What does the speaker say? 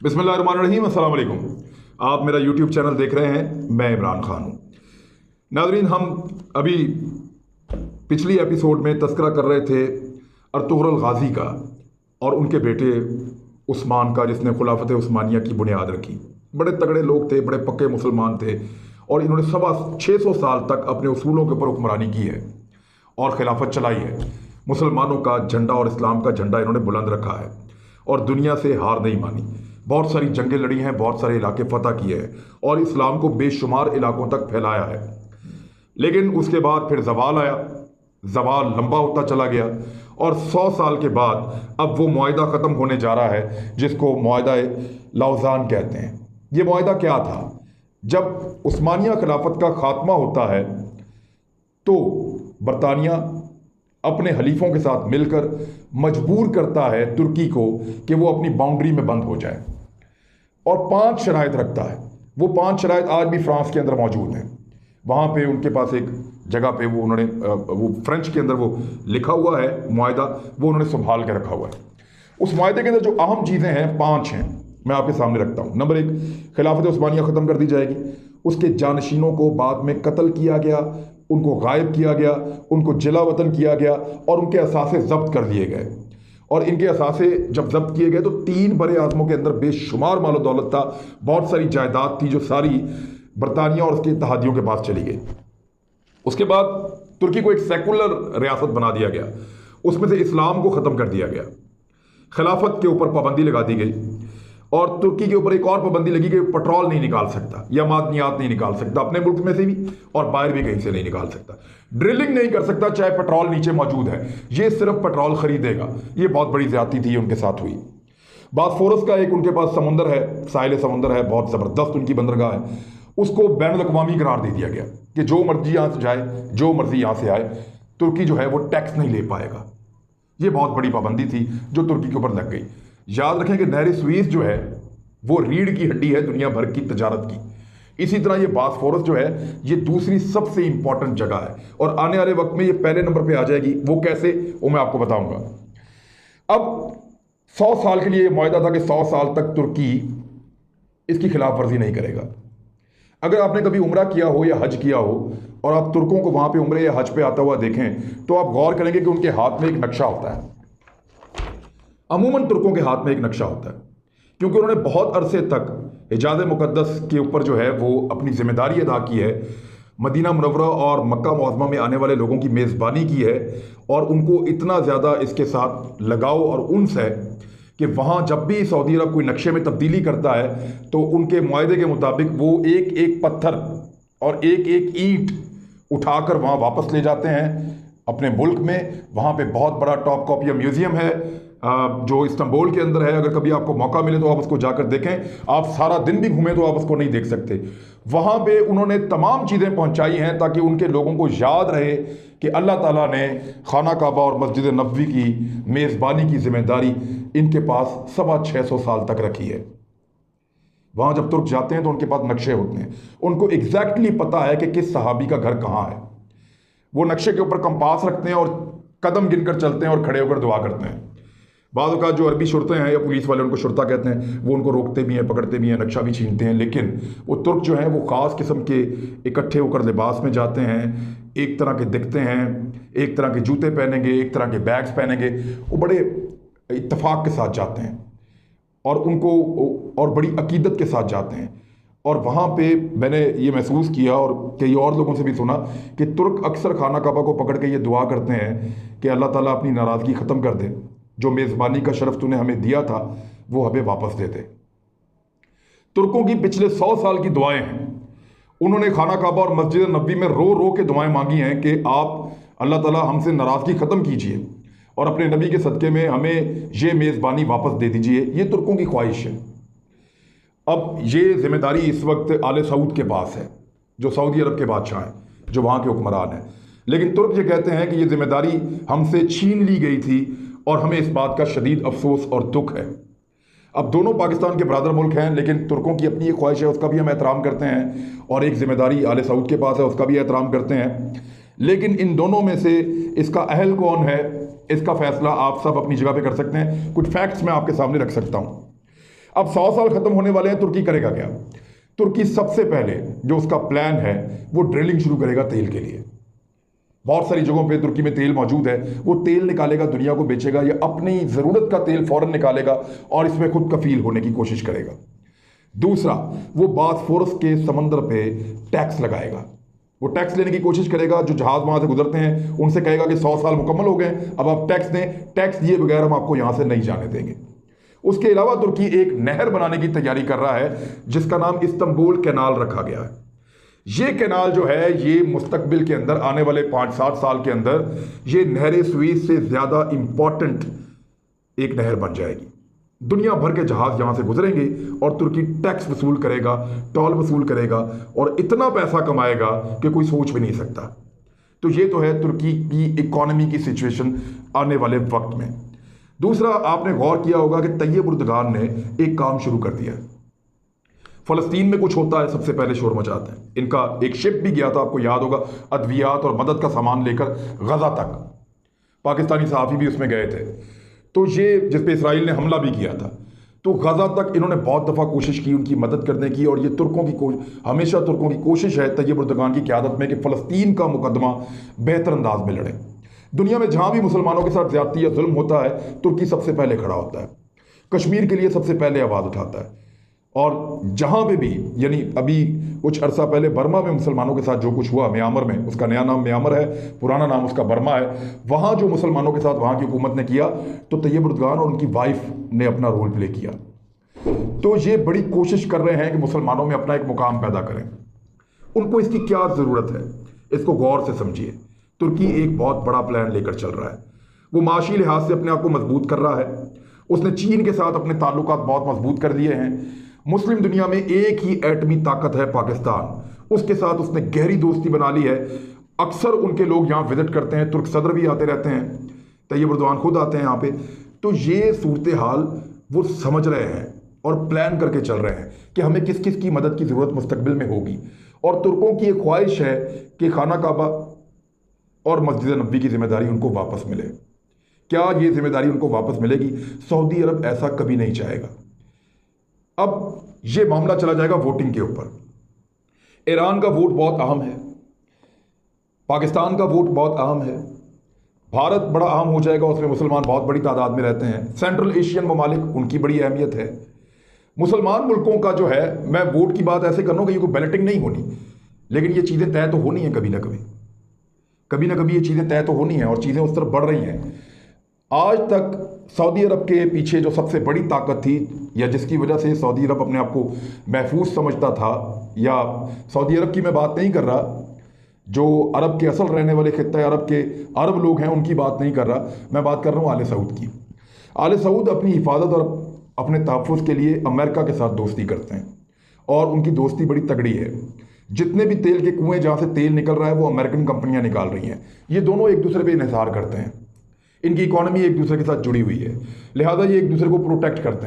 बिस्मिल्लाहिर्रहमानिर्रहीम, अस्सलाम वालेकुम। आप मेरा यूट्यूब चैनल देख रहे हैं, मैं इमरान खान हूँ। नाज़रीन, हम अभी पिछली एपिसोड में तज़किरा कर रहे थे अर्तुग़रुल गाज़ी का और उनके बेटे उस्मान का, जिसने खुलाफत उस्मानिया की बुनियाद रखी। बड़े तगड़े लोग थे, बड़े पक्के मुसलमान थे और इन्होंने 650 साल तक अपने उसूलों के ऊपर हुक्मरानी की है और खिलाफत चलाई है। मुसलमानों का झंडा और इस्लाम का झंडा इन्होंने बुलंद रखा है और दुनिया से हार नहीं मानी। बहुत सारी जंगें लड़ी हैं, बहुत सारे इलाके फतह किए हैं और इस्लाम को बेशुमार इलाकों तक फैलाया है। लेकिन उसके बाद फिर ज़वाल आया, ज़वाल लंबा होता चला गया और 100 साल के बाद अब वो मुआहिदा ख़त्म होने जा रहा है, जिसको मुआहिदा लौज़ान कहते हैं। ये मुआहिदा क्या था? जब उस्मानिया खिलाफत का खात्मा होता है तो बरतानिया अपने हलीफों के साथ मिलकर मजबूर करता है तुर्की को कि वो अपनी बाउंड्री में बंद हो जाए और 5 शराइत रखता है। वो 5 शराइत आज भी फ्रांस के अंदर मौजूद हैं। वहाँ पे उनके पास एक जगह पे वो फ्रेंच के अंदर वो लिखा हुआ है मुआहिदा, वो उन्होंने संभाल के रखा हुआ है। उस मुआहिदे के अंदर जो अहम चीज़ें हैं 5 हैं, मैं आपके सामने रखता हूँ। नंबर 1, खिलाफत उस्मानिया ख़त्म कर दी जाएगी। उसके जानशीनों को बाद में कत्ल किया गया, उनको गायब किया गया, उनको जिला वतन किया गया और उनके असासे ज़ब्त कर लिए गए। और इनके असासे जब ज़ब्त किए गए तो 3 बड़े आज़मों के अंदर बेशुमार मालो दौलत था, बहुत सारी जायदाद थी जो सारी बरतानिया और उसके इत्तेहादियों के पास चली गई। उसके बाद तुर्की को एक सेकुलर रियासत बना दिया गया, उसमें से इस्लाम को ख़त्म कर दिया गया, खिलाफत के ऊपर पाबंदी लगा दी गई और तुर्की के ऊपर एक और पाबंदी लगी कि पेट्रोल नहीं निकाल सकता या मादनियात नहीं निकाल सकता, अपने मुल्क में से भी और बाहर भी कहीं से नहीं निकाल सकता। ड्रिलिंग नहीं कर सकता चाहे पेट्रोल नीचे मौजूद है, ये सिर्फ पेट्रोल खरीदेगा। ये बहुत बड़ी ज्यादती थी उनके साथ हुई। बास्फोरस का एक उनके पास समुंदर है, साहिल समुंदर है, बहुत ज़बरदस्त उनकी बंदरगाह है, उसको बैनुल अक़वामी करार दे दिया गया कि जो मर्जी यहाँ से जाए, जो मर्जी यहाँ से आए, तुर्की जो है वो टैक्स नहीं ले पाएगा। ये बहुत बड़ी पाबंदी थी जो तुर्की के ऊपर लग गई। याद रखें कि नहर स्वीज़ जो है वो रीढ़ की हड्डी है दुनिया भर की तजारत की। इसी तरह ये बास्फोरस जो है ये दूसरी सबसे इंपॉर्टेंट जगह है और आने वाले वक्त में ये पहले नंबर पे आ जाएगी। वो कैसे, वो मैं आपको बताऊंगा। अब 100 साल के लिए ये मुआहिदा था कि 100 साल तक तुर्की इसकी खिलाफ वर्जी नहीं करेगा। अगर आपने कभी उम्रा किया हो या हज किया हो और आप तुर्कों को वहां पे उम्रे या हज पे आता हुआ देखें तो आप गौर करेंगे कि उनके हाथ में एक नक्शा होता है। अमूमन तुर्कों के हाथ में एक नक्शा होता है क्योंकि उन्होंने बहुत अरसे तक हिजाज़ मुक़द्दस के ऊपर जो है वो अपनी जिम्मेदारी अदा की है, मदीना मुनव्वरा और मक्का मुअज़्ज़मा में आने वाले लोगों की मेज़बानी की है और उनको इतना ज़्यादा इसके साथ लगाव और उन्स है कि वहाँ जब भी सऊदी अरब कोई नक्शे में तब्दीली करता है तो उनके मुआहिदे के मुताबिक वो एक एक पत्थर और एक एक ईंट उठाकर वहाँ वापस ले जाते हैं अपने मुल्क में। वहाँ पे बहुत बड़ा टॉप कॉपिया म्यूज़ियम है जो इस्तांबुल के अंदर है। अगर कभी आपको मौका मिले तो आप उसको जाकर देखें। आप सारा दिन भी घूमें तो आप उसको नहीं देख सकते। वहाँ पे उन्होंने तमाम चीज़ें पहुँचाई हैं ताकि उनके लोगों को याद रहे कि अल्लाह ताला ने खाना काबा और मस्जिद नबवी की मेज़बानी की जिम्मेदारी इनके पास 650 साल तक रखी है। वहाँ जब तुर्क जाते हैं तो उनके पास नक्शे होते हैं, उनको एग्जैक्टली पता है कि किस सहाबी का घर कहाँ है। वो नक्शे के ऊपर कंपास रखते हैं और कदम गिनकर चलते हैं और खड़े होकर दुआ करते हैं। बाद का जो अरबी शुरते हैं या पुलिस वाले उनको शुरता कहते हैं, वो उनको रोकते भी हैं, पकड़ते भी हैं, नक्शा भी छीनते हैं। लेकिन वो तुर्क जो हैं वो ख़ास किस्म के इकट्ठे होकर लिबास में जाते हैं, एक तरह के दिखते हैं, एक तरह के जूते पहनेंगे, एक तरह के बैग्स पहनेंगे। वो बड़े इत्तेफाक के साथ जाते हैं और उनको और बड़ी अकीदत के साथ जाते हैं। और वहाँ पे मैंने ये महसूस किया और कई और लोगों से भी सुना कि तुर्क अक्सर खाना काबा को पकड़ के ये दुआ करते हैं कि अल्लाह ताला अपनी नाराज़गी ख़त्म कर दे, जो मेज़बानी का शरफ तूने हमें दिया था वो हमें वापस दे दे। तुर्कों की पिछले 100 साल की दुआएं हैं। उन्होंने खाना काबा और मस्जिद नबी में रो रो के दुआएं मांगी हैं कि आप अल्लाह ताला हमसे नाराज़गी ख़त्म कीजिए और अपने नबी के सदक़े में हमें ये मेज़बानी वापस दे दीजिए। ये तुर्कों की ख्वाहिश है। अब ये जिम्मेदारी इस वक्त आले सऊद के पास है, जो सऊदी अरब के बादशाह हैं, जो वहाँ के हुक्मरान हैं। लेकिन तुर्क ये कहते हैं कि ये जिम्मेदारी हमसे छीन ली गई थी और हमें इस बात का शदीद अफसोस और दुख है। अब दोनों पाकिस्तान के बरादर मुल्क हैं, लेकिन तुर्कों की अपनी एक ख्वाहिश है, उसका भी हम एहतराम करते हैं, और एक जिम्मेदारी आले सऊद के पास है, उसका भी एहतराम करते हैं। लेकिन इन दोनों में से इसका अहल कौन है, इसका फैसला आप सब अपनी जगह पे कर सकते हैं। कुछ फैक्ट्स मैं आपके सामने रख सकता हूँ। अब 100 साल खत्म होने वाले हैं, तुर्की करेगा क्या? तुर्की सबसे पहले जो उसका प्लान है वो ड्रिलिंग शुरू करेगा तेल के लिए। बहुत सारी जगहों पे तुर्की में तेल मौजूद है, वो तेल निकालेगा, दुनिया को बेचेगा, या अपनी ज़रूरत का तेल फौरन निकालेगा और इसमें खुद कफील होने की कोशिश करेगा। दूसरा, वो बॉस्फोरस के समंदर पे टैक्स लगाएगा। वो टैक्स लेने की कोशिश करेगा, जो जहाज वहां से गुजरते हैं उनसे कहेगा कि 100 साल मुकम्मल हो गए, अब आप टैक्स दें, टैक्स दिए बगैर हम आपको यहां से नहीं जाने देंगे। उसके अलावा तुर्की एक नहर बनाने की तैयारी कर रहा है जिसका नाम इस्तंबुल कैनाल रखा गया है। ये कैनाल जो है ये मुस्तकबिल के अंदर आने वाले 5-7 साल के अंदर ये नहर स्वीज से ज़्यादा इंपॉर्टेंट एक नहर बन जाएगी। दुनिया भर के जहाज यहां से गुजरेंगे और तुर्की टैक्स वसूल करेगा, टोल वसूल करेगा और इतना पैसा कमाएगा कि कोई सोच भी नहीं सकता। तो ये तो है तुर्की की इकोनॉमी की सिचुएशन आने वाले वक्त में। दूसरा, आपने गौर किया होगा कि तैयब उर्दगान ने एक काम शुरू कर दिया है। फलस्तीन में कुछ होता है, सबसे पहले शोर मचाते हैं। इनका एक शिप भी गया था, आपको याद होगा, अद्वियात और मदद का सामान लेकर गजा तक। पाकिस्तानी सहाफ़ी भी उसमें गए थे। तो ये जिस पे इसराइल ने हमला भी किया था, तो गजा तक इन्होंने बहुत दफ़ा कोशिश की उनकी मदद करने की। और ये हमेशा तुर्कों की कोशिश है तैयब उर्दगान की क़यादत में कि फ़लस्तीन का मुकदमा बेहतर अंदाज में लड़े। दुनिया में जहाँ भी मुसलमानों के साथ ज़्यादती या जुल्म होता है, तुर्की सबसे पहले खड़ा होता है, कश्मीर के लिए सबसे पहले आवाज़ उठाता है। और जहाँ पे भी, यानी अभी कुछ अरसा पहले बर्मा में मुसलमानों के साथ जो कुछ हुआ, म्यांमार में, उसका नया नाम म्यांमार है, पुराना नाम उसका बर्मा है, वहाँ जो मुसलमानों के साथ वहाँ की हुकूमत ने किया, तो तैयब उर्दगान और उनकी वाइफ ने अपना रोल प्ले किया। तो ये बड़ी कोशिश कर रहे हैं कि मुसलमानों में अपना एक मुकाम पैदा करें। उनको इसकी क्या ज़रूरत है, इसको गौर से समझिए। तुर्की एक बहुत बड़ा प्लान लेकर चल रहा है। वो माशी लिहाज से अपने आप को मजबूत कर रहा है। उसने चीन के साथ अपने ताल्लुकात बहुत मजबूत कर दिए हैं। मुस्लिम दुनिया में एक ही एटमी ताकत है, पाकिस्तान, उसके साथ उसने गहरी दोस्ती बना ली है। अक्सर उनके लोग यहाँ विजिट करते हैं, तुर्क सदर भी आते रहते हैं, तैयब उर्दगान खुद आते हैं यहाँ पे। तो ये सूरत हाल वो समझ रहे हैं और प्लान करके चल रहे हैं कि हमें किस किस की मदद की ज़रूरत मुस्तकबिल में होगी। और तुर्कों की एक ख्वाहिश है कि खाना काबा और मस्जिद नबी की जिम्मेदारी उनको वापस मिले। क्या ये जिम्मेदारी उनको वापस मिलेगी? सऊदी अरब ऐसा कभी नहीं चाहेगा। अब ये मामला चला जाएगा वोटिंग के ऊपर। ईरान का वोट बहुत अहम है, पाकिस्तान का वोट बहुत अहम है, भारत बड़ा अहम हो जाएगा, उसमें मुसलमान बहुत बड़ी तादाद में रहते हैं। सेंट्रल एशियन ममालिक, उनकी बड़ी अहमियत है। मुसलमान मुल्कों का जो है, मैं वोट की बात ऐसे कर रहा हूं कि ये कोई बैलेटिंग नहीं होनी, लेकिन ये चीज़ें तय तो होनी है कभी ना कभी, कभी ना कभी ये चीज़ें तय तो होनी है और चीज़ें उस तरफ बढ़ रही हैं। आज तक सऊदी अरब के पीछे जो सबसे बड़ी ताकत थी, या जिसकी वजह से सऊदी अरब अपने आप को महफूज समझता था, या सऊदी अरब की मैं बात नहीं कर रहा, जो अरब के असल रहने वाले खित्ता अरब के अरब लोग हैं उनकी बात नहीं कर रहा, मैं बात कर रहा हूँ आले सऊद की। आले सऊद अपनी हिफाजत और अपने तहफ़्फ़ुज़ के लिए अमेरिका के साथ दोस्ती करते हैं और उनकी दोस्ती बड़ी तगड़ी है। जितने भी तेल के कुएँ जहाँ से तेल निकल रहा है वो अमेरिकन कंपनियाँ निकाल रही हैं। ये दोनों एक दूसरे पर इन्हिसार करते हैं, इनकी इकॉनमी एक दूसरे के साथ जुड़ी हुई है, लिहाजा ये एक दूसरे को प्रोटेक्ट करते हैं।